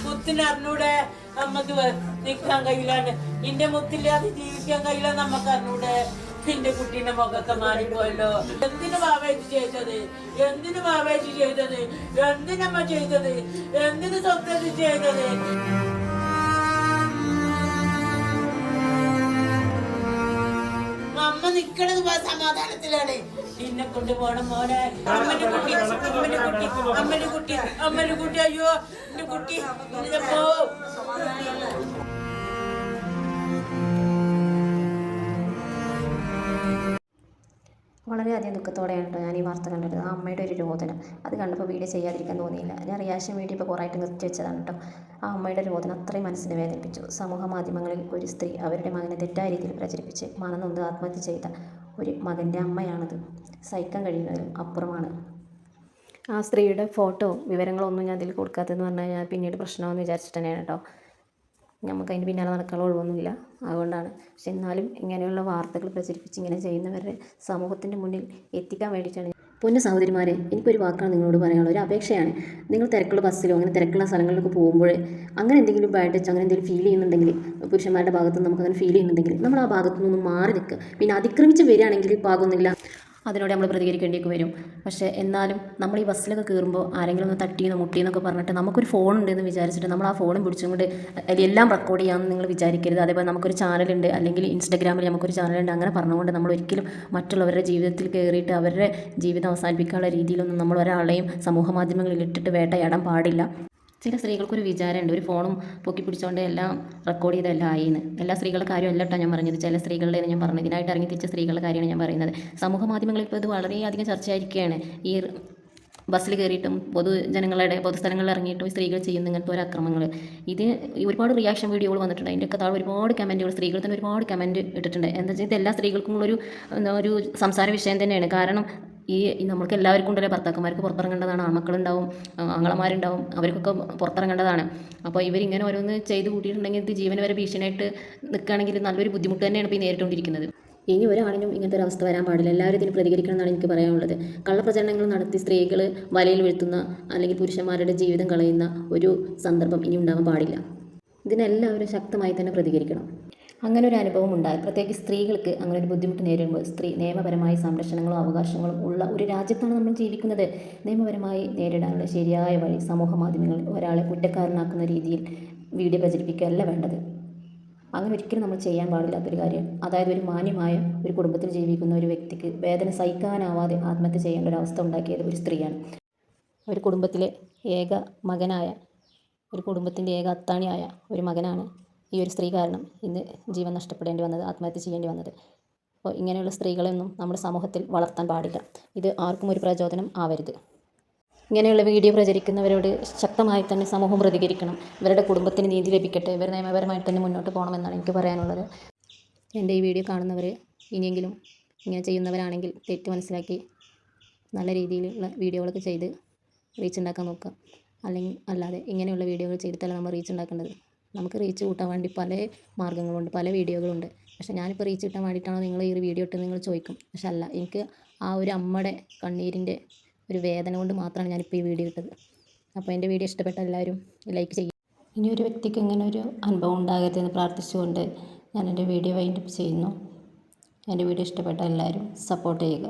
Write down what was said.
മുത്തിനറിഞ്ഞൂടെ നമ്മക്ക് നിൽക്കാൻ കഴിയില്ലാണ്ട് ഇന്റെ മുത്തില്ലാതെ ജീവിക്കാൻ കഴിയില്ല നമുക്ക് അറിഞ്ഞൂടെ. നിന്റെ കുട്ടീന്റെ മുഖമൊക്കെ മാറിപ്പോയല്ലോ. എന്തിനു ബാബേജി ചെയ്തത്? എന്തിനു ബാബേജി ചെയ്തത്? എന്തിനമ്മ ചെയ്തത്? എന്തിനു സ്വന്തം ചെയ്തത്? അമ്മ നിക്കണത് സമാധാനത്തിലാണ്. ഇന്നെ കൊണ്ടുപോകണം മോനെ. അമ്മന്റെ കുട്ടി അയ്യോ എന്റെ കുട്ടി പോ. വളരെയധികം ദുഃഖത്തോടെയാണ് കേട്ടോ ഞാൻ ഈ വാർത്ത കണ്ടത്. ആ അമ്മയുടെ ഒരു രോദനം അത് കണ്ടപ്പോൾ വീഡിയോ ചെയ്യാതിരിക്കാൻ തോന്നിയില്ല. ഞാൻ റിയാക്ഷൻ വീഡിയോ ഇപ്പോൾ കുറേ ആയിട്ട് നിർത്തി വെച്ചതാണ് കേട്ടോ. ആ അമ്മയുടെ രോദനം അത്രയും മനസ്സിനെ വേദനിപ്പിച്ചു. സമൂഹ മാധ്യമങ്ങളിൽ ഒരു സ്ത്രീ അവരുടെ മകനെ തെറ്റായ രീതിയിൽ പ്രചരിപ്പിച്ച് മനനൊന്ത് ആത്മഹത്യ ചെയ്ത ഒരു മകൻ്റെ അമ്മയാണത്. സഹിക്കാൻ കഴിയുന്നതിലും അപ്പുറമാണ്. ആ സ്ത്രീയുടെ ഫോട്ടോ വിവരങ്ങളൊന്നും ഞാൻ അതിൽ കൊടുക്കാത്തതെന്ന് പറഞ്ഞാൽ ഞാൻ പിന്നീട് പ്രശ്നമെന്ന് വിചാരിച്ചിട്ട് തന്നെയാണ് കേട്ടോ. നമുക്ക് അതിന് പിന്നാലെ നടക്കാനുള്ള ഒഴിവൊന്നുമില്ല, അതുകൊണ്ടാണ്. പക്ഷെ എന്നാലും ഇങ്ങനെയുള്ള വാർത്തകൾ പ്രചരിപ്പിച്ച് ഇങ്ങനെ ചെയ്യുന്നവരെ സമൂഹത്തിൻ്റെ മുന്നിൽ എത്തിക്കാൻ വേണ്ടിയിട്ടാണ്. പൊന്നു സഹോദരിമാരെ, എനിക്കൊരു വാക്കാണ് നിങ്ങളോട് പറയാനുള്ളത്, ഒരു അപേക്ഷയാണ്. നിങ്ങൾ തിരക്കുള്ള ബസ്സിലോ അങ്ങനെ തിരക്കുള്ള സ്ഥലങ്ങളിലൊക്കെ പോകുമ്പോൾ അങ്ങനെ എന്തെങ്കിലും ബാഡ് ടച്ച് അങ്ങനെ എന്തെങ്കിലും ഫീൽ ചെയ്യുന്നുണ്ടെങ്കിൽ, പുരുഷന്മാരുടെ ഭാഗത്ത് നമുക്ക് അങ്ങനെ ഫീൽ ചെയ്യുന്നുണ്ടെങ്കിൽ നമ്മൾ ആ ഭാഗത്തു നിന്നും മാറി നിൽക്കുക. പിന്നെ അതിക്രമിച്ച് വരികയാണെങ്കിൽ പാകൊന്നുമില്ല, അതിനോട് നമ്മൾ പ്രതികരിക്കേണ്ടിയൊക്കെ വരും. പക്ഷേ എന്നാലും നമ്മൾ ഈ ബസ്സിലൊക്കെ കയറുമ്പോൾ ആരെങ്കിലും ഒന്ന് തട്ടിയെന്നോ മുട്ടിയെന്നൊക്കെ പറഞ്ഞിട്ട് നമുക്കൊരു ഫോൺ ഉണ്ടെന്ന് വിചാരിച്ചിട്ട് നമ്മൾ ആ ഫോണും പിടിച്ചുകൊണ്ട് എല്ലാം റെക്കോർഡ് ചെയ്യാമെന്ന് നിങ്ങൾ വിചാരിക്കരുത്. അതേപോലെ നമുക്കൊരു ചാനലുണ്ട്, അല്ലെങ്കിൽ ഇൻസ്റ്റഗ്രാമിൽ നമുക്കൊരു ചാനലുണ്ട്, അങ്ങനെ പറഞ്ഞുകൊണ്ട് നമ്മൾ ഒരിക്കലും മറ്റുള്ളവരുടെ ജീവിതത്തിൽ കയറിയിട്ട് അവരുടെ ജീവിതം അവസാനിപ്പിക്കാനുള്ള രീതിയിലൊന്നും നമ്മൾ ഒരാളെയും സമൂഹ മാധ്യമങ്ങളിൽ ഇട്ടിട്ട് വേട്ടയാടാൻ പാടില്ല. ചില സ്ത്രീകൾക്കൊരു വിചാരമുണ്ട്, ഒരു ഫോണും പൊക്കി പിടിച്ചുകൊണ്ട് എല്ലാം റെക്കോർഡ് ചെയ്തെല്ലാം ആയിന്ന്. എല്ലാ സ്ത്രീകളുടെ കാര്യമല്ല കേട്ടോ ഞാൻ പറഞ്ഞത്, ചില സ്ത്രീകളുടെ ഞാൻ പറഞ്ഞത്. ഇതിനായിട്ട് ഇറങ്ങി തിരിച്ച സ്ത്രീകളുടെ കാര്യമാണ് ഞാൻ പറയുന്നത്. സമൂഹ മാധ്യമങ്ങളിൽ ഇപ്പോൾ ഇത് വളരെയധികം ചർച്ചയായിരിക്കുകയാണ്. ഈ ബസ്സിൽ കയറിയിട്ടും പൊതുസ്ഥലങ്ങളിൽ ഇറങ്ങിയിട്ടും സ്ത്രീകൾ ചെയ്യുന്ന ഇങ്ങനത്തെ ഒരു അക്രമങ്ങൾ. ഇത് ഒരുപാട് റിയാക്ഷൻ വീഡിയോകൾ വന്നിട്ടുണ്ട്. അതിൻ്റെയൊക്കെ താഴെ ഒരുപാട് കമൻറ്റുകൾ, സ്ത്രീകൾ തന്നെ ഒരുപാട് കമൻറ്റ് ഇട്ടിട്ടുണ്ട്. എന്താ വെച്ചാൽ ഇത് എല്ലാ സ്ത്രീകൾക്കും ഒരു സംസാര വിഷയം തന്നെയാണ്. കാരണം ഈ നമ്മൾക്ക് എല്ലാവർക്കും ഉണ്ടല്ലോ, ഭർത്താക്കന്മാർക്ക് പുറത്തിറങ്ങേണ്ടതാണ്, ആൺമക്കളുണ്ടാവും, ആങ്ങളമാരുണ്ടാവും, അവർക്കൊക്കെ പുറത്തിറങ്ങേണ്ടതാണ്. അപ്പോൾ ഇവരിങ്ങനെ ഓരോന്ന് ചെയ്ത് കൂട്ടിയിട്ടുണ്ടെങ്കിൽ ഇത് ജീവന് വരെ ഭീഷണിയായിട്ട് നിൽക്കുകയാണെങ്കിൽ നല്ലൊരു ബുദ്ധിമുട്ട് തന്നെയാണ് ഇപ്പോൾ ഈ നേരിട്ടുകൊണ്ടിരിക്കുന്നത്. ഇനി ഒരാളിനും ഇങ്ങനത്തെ ഒരു അവസ്ഥ വരാൻ പാടില്ല. എല്ലാവരും ഇതിന് പ്രതികരിക്കണം എന്നാണ് എനിക്ക് പറയാനുള്ളത്. കള്ളപ്രചരണങ്ങൾ നടത്തി സ്ത്രീകൾ വലയിൽ വീഴ്ത്തുന്ന അല്ലെങ്കിൽ പുരുഷന്മാരുടെ ജീവിതം കളയുന്ന ഒരു സന്ദർഭം ഇനി ഉണ്ടാകാൻ പാടില്ല. ഇതിനെല്ലാവരും ശക്തമായി തന്നെ പ്രതികരിക്കണം. അങ്ങനെ ഒരു അനുഭവം ഉണ്ടായി, പ്രത്യേകിച്ച് സ്ത്രീകൾക്ക് അങ്ങനെ ഒരു ബുദ്ധിമുട്ട് നേരിടുമ്പോൾ നിയമപരമായ സംരക്ഷണങ്ങളും അവകാശങ്ങളും ഉള്ള ഒരു രാജ്യത്താണ് നമ്മൾ ജീവിക്കുന്നത്. നിയമപരമായി നേരിടാനുള്ള ശരിയായ വഴി സമൂഹ മാധ്യമങ്ങളിൽ ഒരാളെ കുറ്റക്കാരനാക്കുന്ന രീതിയിൽ വീഡിയോ പ്രചരിപ്പിക്കുകയല്ല വേണ്ടത്. അങ്ങനെ ഒരിക്കലും നമ്മൾ ചെയ്യാൻ പാടില്ലാത്തൊരു കാര്യം. അതായത് ഒരു മാന്യമായ ഒരു കുടുംബത്തിൽ ജീവിക്കുന്ന ഒരു വ്യക്തിക്ക് വേദന സഹിക്കാനാവാതെ ആത്മഹത്യ ചെയ്യേണ്ട ഒരു അവസ്ഥ ഉണ്ടാക്കിയത് ഒരു സ്ത്രീയാണ്. ഒരു കുടുംബത്തിലെ ഏക മകനായ, ഒരു കുടുംബത്തിൻ്റെ ഏക അത്താണിയായ ഒരു മകനാണ് ഈ ഒരു സ്ത്രീ കാരണം ഇന്ന് ജീവൻ നഷ്ടപ്പെടേണ്ടി വന്നത്, ആത്മഹത്യ ചെയ്യേണ്ടി വന്നത്. അപ്പോൾ ഇങ്ങനെയുള്ള സ്ത്രീകളെയൊന്നും നമ്മുടെ സമൂഹത്തിൽ വളർത്താൻ പാടില്ല. ഇത് ആർക്കും ഒരു പ്രചോദനം ആവരുത്. ഇങ്ങനെയുള്ള വീഡിയോ പ്രചരിക്കുന്നവരോട് ശക്തമായി തന്നെ സമൂഹം പ്രതികരിക്കണം. ഇവരുടെ കുടുംബത്തിന് നീതി ലഭിക്കട്ടെ, ഇവർ നിയമപരമായിട്ട് തന്നെ മുന്നോട്ട് പോകണമെന്നാണ് എനിക്ക് പറയാനുള്ളത്. എൻ്റെ ഈ വീഡിയോ കാണുന്നവർ ഇനിയെങ്കിലും ഇങ്ങനെ ചെയ്യുന്നവരാണെങ്കിൽ തെറ്റ് മനസ്സിലാക്കി നല്ല രീതിയിലുള്ള വീഡിയോകളൊക്കെ ചെയ്ത് റീച്ച് ഉണ്ടാക്കാൻ നോക്കുക. അല്ലാതെ ഇങ്ങനെയുള്ള വീഡിയോകൾ ചെയ്തിട്ടല്ല നമ്മൾ റീച്ച് ഉണ്ടാക്കേണ്ടത്. നമുക്ക് റീച്ച് കൂട്ടാൻ വേണ്ടി പല മാർഗ്ഗങ്ങളുണ്ട്, പല വീഡിയോകളുണ്ട്. പക്ഷേ ഞാനിപ്പോൾ റീച്ച് കിട്ടാൻ വേണ്ടിയിട്ടാണോ നിങ്ങൾ ഈ ഒരു വീഡിയോ ഇട്ട് നിങ്ങൾ ചോദിക്കും. പക്ഷെ അല്ല, എനിക്ക് ആ ഒരു അമ്മയുടെ കണ്ണീരിൻ്റെ ഒരു വേദന കൊണ്ട് മാത്രമാണ് ഞാനിപ്പോൾ ഈ വീഡിയോ ഇട്ടത്. അപ്പോൾ എൻ്റെ വീഡിയോ ഇഷ്ടപ്പെട്ട എല്ലാവരും ലൈക്ക് ചെയ്യും. ഇനി ഒരു വ്യക്തിക്ക് ഇങ്ങനെ ഒരു അനുഭവം ഉണ്ടാകരുതെന്ന് പ്രാർത്ഥിച്ചുകൊണ്ട് ഞാൻ എൻ്റെ വീഡിയോ വൈൻഡപ്പ് ചെയ്യുന്നു. എൻ്റെ വീഡിയോ ഇഷ്ടപ്പെട്ട എല്ലാവരും സപ്പോർട്ട് ചെയ്യുക.